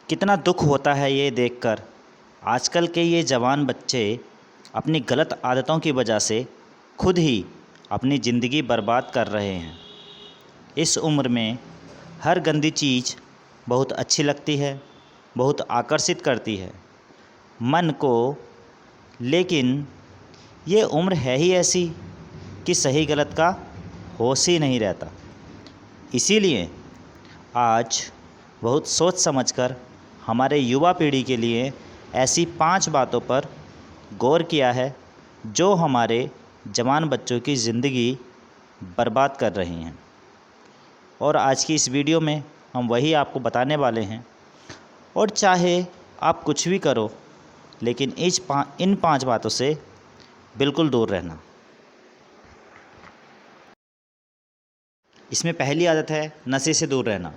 कितना दुख होता है ये देखकर आजकल के ये जवान बच्चे अपनी गलत आदतों की वजह से खुद ही अपनी ज़िंदगी बर्बाद कर रहे हैं। इस उम्र में हर गंदी चीज़ बहुत अच्छी लगती है, बहुत आकर्षित करती है मन को। लेकिन ये उम्र है ही ऐसी कि सही गलत का होश ही नहीं रहता। इसीलिए आज बहुत सोच समझकर हमारे युवा पीढ़ी के लिए ऐसी 5 बातों पर गौर किया है जो हमारे जवान बच्चों की ज़िंदगी बर्बाद कर रही हैं। और आज की इस वीडियो में हम वही आपको बताने वाले हैं। और चाहे आप कुछ भी करो, लेकिन इन 5 बातों से बिल्कुल दूर रहना। इसमें पहली आदत है नशे से दूर रहना।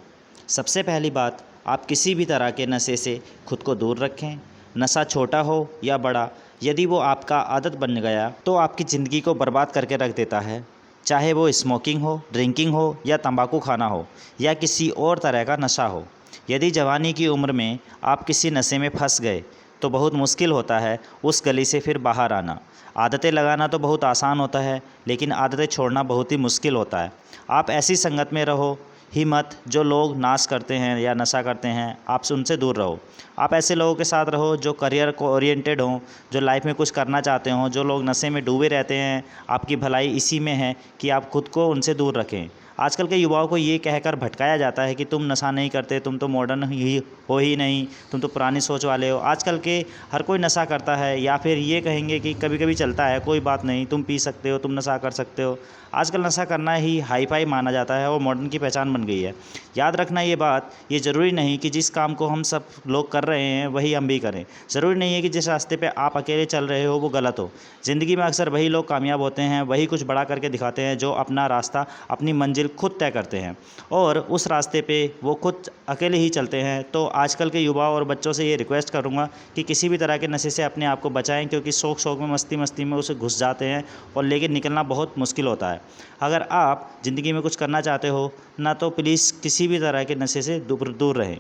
सबसे पहली बात, आप किसी भी तरह के नशे से खुद को दूर रखें। नशा छोटा हो या बड़ा, यदि वो आपका आदत बन गया तो आपकी ज़िंदगी को बर्बाद करके रख देता है। चाहे वो स्मोकिंग हो, ड्रिंकिंग हो या तंबाकू खाना हो या किसी और तरह का नशा हो। यदि जवानी की उम्र में आप किसी नशे में फंस गए तो बहुत मुश्किल होता है उस गली से फिर बाहर आना। आदतें लगाना तो बहुत आसान होता है, लेकिन आदतें छोड़ना बहुत ही मुश्किल होता है। आप ऐसी संगत में रहो ही मत जो लोग नाश करते हैं या नशा करते हैं, आप उनसे दूर रहो। आप ऐसे लोगों के साथ रहो जो करियर को ओरिएंटेड हों, जो लाइफ में कुछ करना चाहते हों। जो लोग नशे में डूबे रहते हैं, आपकी भलाई इसी में है कि आप खुद को उनसे दूर रखें। आजकल के युवाओं को ये कहकर भटकाया जाता है कि तुम नशा नहीं करते, तुम तो मॉडर्न ही हो ही नहीं, तुम तो पुरानी सोच वाले हो। आजकल के हर कोई नशा करता है, या फिर ये कहेंगे कि कभी कभी चलता है, कोई बात नहीं, तुम पी सकते हो, तुम नशा कर सकते हो। आजकल नशा करना ही हाई फाई माना जाता है और मॉडर्न की पहचान बन गई है। याद रखना ये बात, ये ज़रूरी नहीं कि जिस काम को हम सब लोग कर रहे हैं वही हम भी करें। ज़रूरी नहीं है कि जिस रास्ते पे आप अकेले चल रहे हो वो गलत हो। ज़िंदगी में अक्सर वही लोग कामयाब होते हैं, वही कुछ बड़ा करके दिखाते हैं जो अपना रास्ता, अपनी मंजिल खुद तय करते हैं और उस रास्ते पे वो खुद अकेले ही चलते हैं। तो आजकल के युवा और बच्चों से ये रिक्वेस्ट करूँगा कि किसी भी तरह के नशे से अपने आप को बचाएं, क्योंकि शौक शौक में, मस्ती मस्ती में उसे घुस जाते हैं और लेकिन निकलना बहुत मुश्किल होता है। अगर आप ज़िंदगी में कुछ करना चाहते हो ना, तो प्लीज़ किसी भी तरह के नशे से दूर दूर रहें।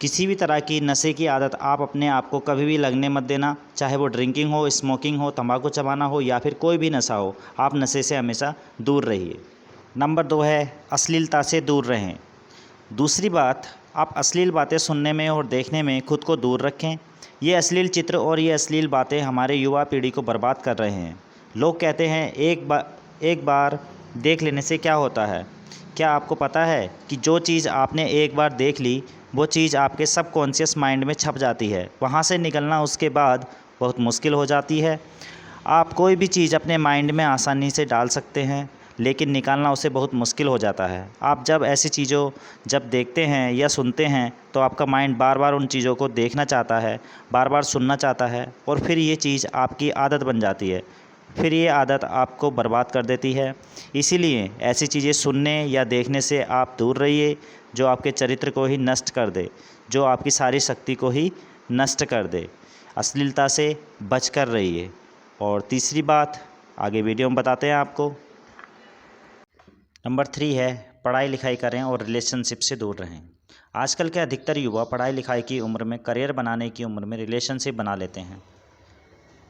किसी भी तरह की नशे की आदत आप अपने आप को कभी भी लगने मत देना, चाहे वो ड्रिंकिंग हो, स्मोकिंग हो, तंबाकू चबाना हो या फिर कोई भी नशा हो। आप नशे से हमेशा दूर रहिए। नंबर 2 है अश्लीलता से दूर रहें। दूसरी बात, आप अश्लील बातें सुनने में और देखने में खुद को दूर रखें। ये अश्लील चित्र और ये अश्लील बातें हमारे युवा पीढ़ी को बर्बाद कर रहे हैं। लोग कहते हैं एक बार देख लेने से क्या होता है। क्या आपको पता है कि जो चीज़ आपने एक बार देख ली वो चीज़ आपके सबकॉन्शियस माइंड में छप जाती है, वहाँ से निकलना उसके बाद बहुत मुश्किल हो जाती है। आप कोई भी चीज़ अपने माइंड में आसानी से डाल सकते हैं, लेकिन निकालना उसे बहुत मुश्किल हो जाता है। आप जब ऐसी चीज़ों जब देखते हैं या सुनते हैं तो आपका माइंड बार बार उन चीज़ों को देखना चाहता है, बार बार सुनना चाहता है और फिर ये चीज़ आपकी आदत बन जाती है। फिर ये आदत आपको बर्बाद कर देती है। इसीलिए ऐसी चीज़ें सुनने या देखने से आप दूर रहिए जो आपके चरित्र को ही नष्ट कर दे, जो आपकी सारी शक्ति को ही नष्ट कर दे। अश्लीलता से बचकर रहिए। और तीसरी बात आगे वीडियो में बताते हैं आपको। नंबर 3 है पढ़ाई लिखाई करें और रिलेशनशिप से दूर रहें। आजकल के अधिकतर युवा पढ़ाई लिखाई की उम्र में, करियर बनाने की उम्र में रिलेशनशिप बना लेते हैं।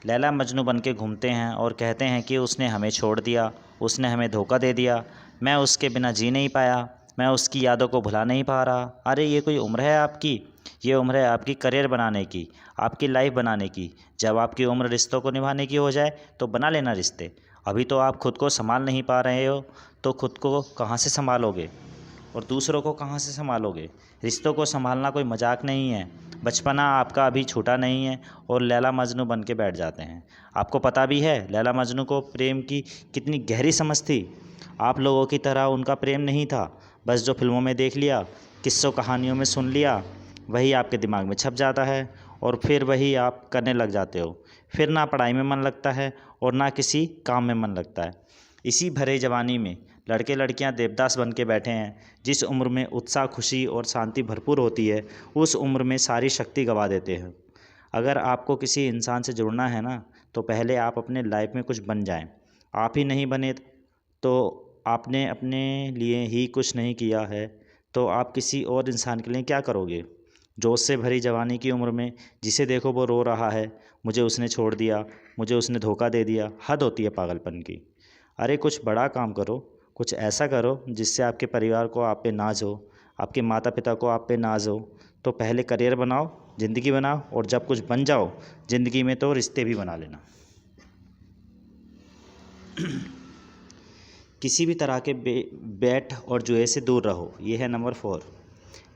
लैला मजनू बन के घूमते हैं और कहते हैं कि उसने हमें छोड़ दिया, उसने हमें धोखा दे दिया, मैं उसके बिना जी नहीं पाया, मैं उसकी यादों को भुला नहीं पा रहा। अरे ये कोई उम्र है आपकी? ये उम्र है आपकी करियर बनाने की, आपकी लाइफ बनाने की। जब आपकी उम्र रिश्तों को निभाने की हो जाए तो बना लेना रिश्ते। अभी तो आप खुद को संभाल नहीं पा रहे हो, तो खुद को कहाँ से संभालोगे और दूसरों को कहाँ से संभालोगे। रिश्तों को संभालना कोई मजाक नहीं है। बचपना आपका अभी छूटा नहीं है और लैला मजनू बन के बैठ जाते हैं। आपको पता भी है लैला मजनू को प्रेम की कितनी गहरी समझ थी। आप लोगों की तरह उनका प्रेम नहीं था, बस जो फिल्मों में देख लिया, किस्सों कहानियों में सुन लिया, वही आपके दिमाग में छप जाता है और फिर वही आप करने लग जाते हो। फिर ना पढ़ाई में मन लगता है और ना किसी काम में मन लगता है। इसी भरे जवानी में लड़के लड़कियां देवदास बन के बैठे हैं। जिस उम्र में उत्साह, खुशी और शांति भरपूर होती है, उस उम्र में सारी शक्ति गंवा देते हैं। अगर आपको किसी इंसान से जुड़ना है ना, तो पहले आप अपने लाइफ में कुछ बन जाएं। आप ही नहीं बने तो आपने अपने लिए ही कुछ नहीं किया है, तो आप किसी और इंसान के लिए क्या करोगे। जोश से भरी जवानी की उम्र में जिसे देखो वो रो रहा है, मुझे उसने छोड़ दिया, मुझे उसने धोखा दे दिया। हद होती है पागलपन की। अरे कुछ बड़ा काम करो, कुछ ऐसा करो जिससे आपके परिवार को आप पे नाज हो, आपके माता पिता को आप पे नाज हो। तो पहले करियर बनाओ, ज़िंदगी बनाओ, और जब कुछ बन जाओ ज़िंदगी में तो रिश्ते भी बना लेना। किसी भी तरह के बैट और जुए से दूर रहो, ये है नंबर 4।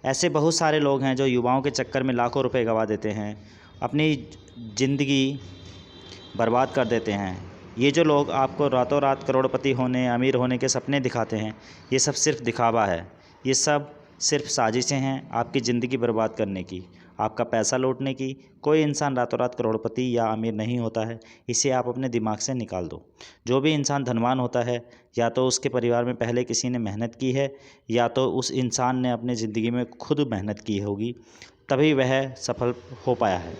ऐसे बहुत सारे लोग हैं जो युवाओं के चक्कर में लाखों रुपए गंवा देते हैं, अपनी ज़िंदगी बर्बाद कर देते हैं। ये जो लोग आपको रातों रात करोड़पति होने, अमीर होने के सपने दिखाते हैं, ये सब सिर्फ दिखावा है। ये सब सिर्फ साजिशें हैं आपकी ज़िंदगी बर्बाद करने की, आपका पैसा लूटने की। कोई इंसान रातों रात करोड़पति या अमीर नहीं होता है, इसे आप अपने दिमाग से निकाल दो। जो भी इंसान धनवान होता है, या तो उसके परिवार में पहले किसी ने मेहनत की है, या तो उस इंसान ने अपनी ज़िंदगी में खुद मेहनत की होगी, तभी वह सफल हो पाया है।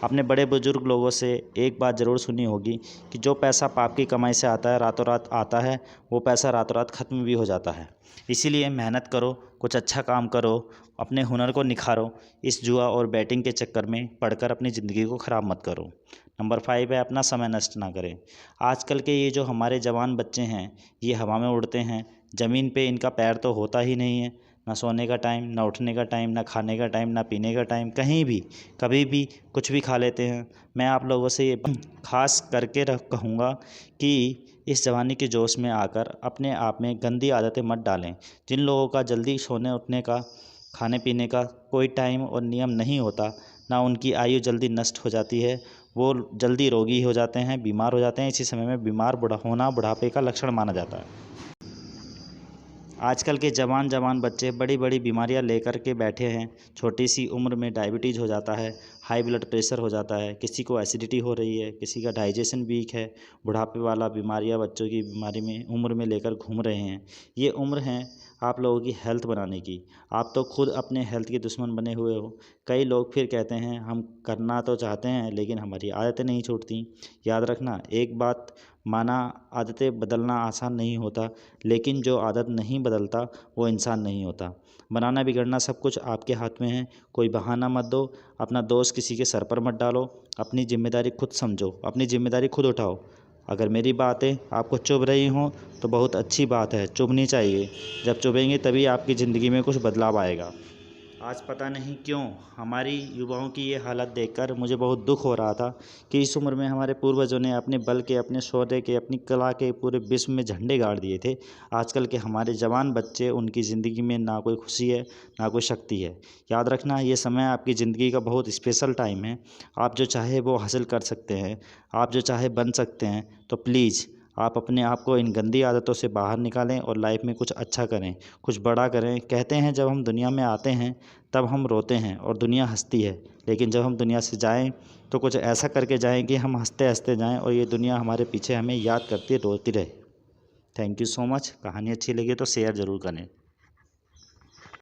अपने बड़े बुजुर्ग लोगों से एक बात ज़रूर सुनी होगी कि जो पैसा पाप की कमाई से आता है, रातों रात आता है, वो पैसा रातों रात ख़त्म भी हो जाता है। इसीलिए मेहनत करो, कुछ अच्छा काम करो, अपने हुनर को निखारो। इस जुआ और बैटिंग के चक्कर में पड़कर अपनी ज़िंदगी को ख़राब मत करो। नंबर 5 है अपना समय नष्ट ना करें। आजकल के ये जो हमारे जवान बच्चे हैं, ये हवा में उड़ते हैं, ज़मीन पे इनका पैर तो होता ही नहीं है। ना सोने का टाइम, ना उठने का टाइम, ना खाने का टाइम, ना पीने का टाइम, कहीं भी कभी भी कुछ भी खा लेते हैं। मैं आप लोगों से ये खास करके कहूँगा कि इस जवानी के जोश में आकर अपने आप में गंदी आदतें मत डालें। जिन लोगों का जल्दी सोने उठने का, खाने पीने का कोई टाइम और नियम नहीं होता, ना उनकी आयु जल्दी नष्ट हो जाती है, वो जल्दी रोगी हो जाते हैं, बीमार हो जाते हैं। इसी समय में बीमार होना बुढ़ापे का लक्षण माना जाता है। आजकल के जवान बच्चे बड़ी बड़ी बीमारियां लेकर के बैठे हैं। छोटी सी उम्र में डायबिटीज़ हो जाता है, हाई ब्लड प्रेशर हो जाता है, किसी को एसिडिटी हो रही है, किसी का डाइजेशन वीक है। बुढ़ापे वाला बीमारियां बच्चों की बीमारी में उम्र में लेकर घूम रहे हैं। ये उम्र है आप लोगों की हेल्थ बनाने की। आप तो खुद अपने हेल्थ के दुश्मन बने हुए हो। कई लोग फिर कहते हैं हम करना तो चाहते हैं लेकिन हमारी आदतें नहीं छूटती। याद रखना एक बात, माना आदतें बदलना आसान नहीं होता, लेकिन जो आदत नहीं बदलता वो इंसान नहीं होता। बनाना बिगड़ना सब कुछ आपके हाथ में है। कोई बहाना मत दो, अपना दोष किसी के सर पर मत डालो। अपनी जिम्मेदारी खुद समझो, अपनी जिम्मेदारी खुद उठाओ। अगर मेरी बातें आपको चुभ रही हों तो बहुत अच्छी बात है, चुभनी चाहिए। जब चुभेंगे तभी आपकी ज़िंदगी में कुछ बदलाव आएगा। आज पता नहीं क्यों हमारी युवाओं की ये हालत देखकर मुझे बहुत दुख हो रहा था कि इस उम्र में हमारे पूर्वजों ने अपने बल के, अपने शौर्य के, अपनी कला के पूरे विश्व में झंडे गाड़ दिए थे। आजकल के हमारे जवान बच्चे, उनकी ज़िंदगी में ना कोई खुशी है, ना कोई शक्ति है। याद रखना ये समय आपकी ज़िंदगी का बहुत स्पेशल टाइम है। आप जो चाहे वो हासिल कर सकते हैं, आप जो चाहे बन सकते हैं। तो प्लीज़ आप अपने आप को इन गंदी आदतों से बाहर निकालें और लाइफ में कुछ अच्छा करें, कुछ बड़ा करें। कहते हैं जब हम दुनिया में आते हैं तब हम रोते हैं और दुनिया हंसती है, लेकिन जब हम दुनिया से जाएं तो कुछ ऐसा करके जाएं कि हम हंसते हंसते जाएं और ये दुनिया हमारे पीछे हमें याद करती रोती रहे। Thank you so much. कहानी अच्छी लगी तो शेयर ज़रूर करें।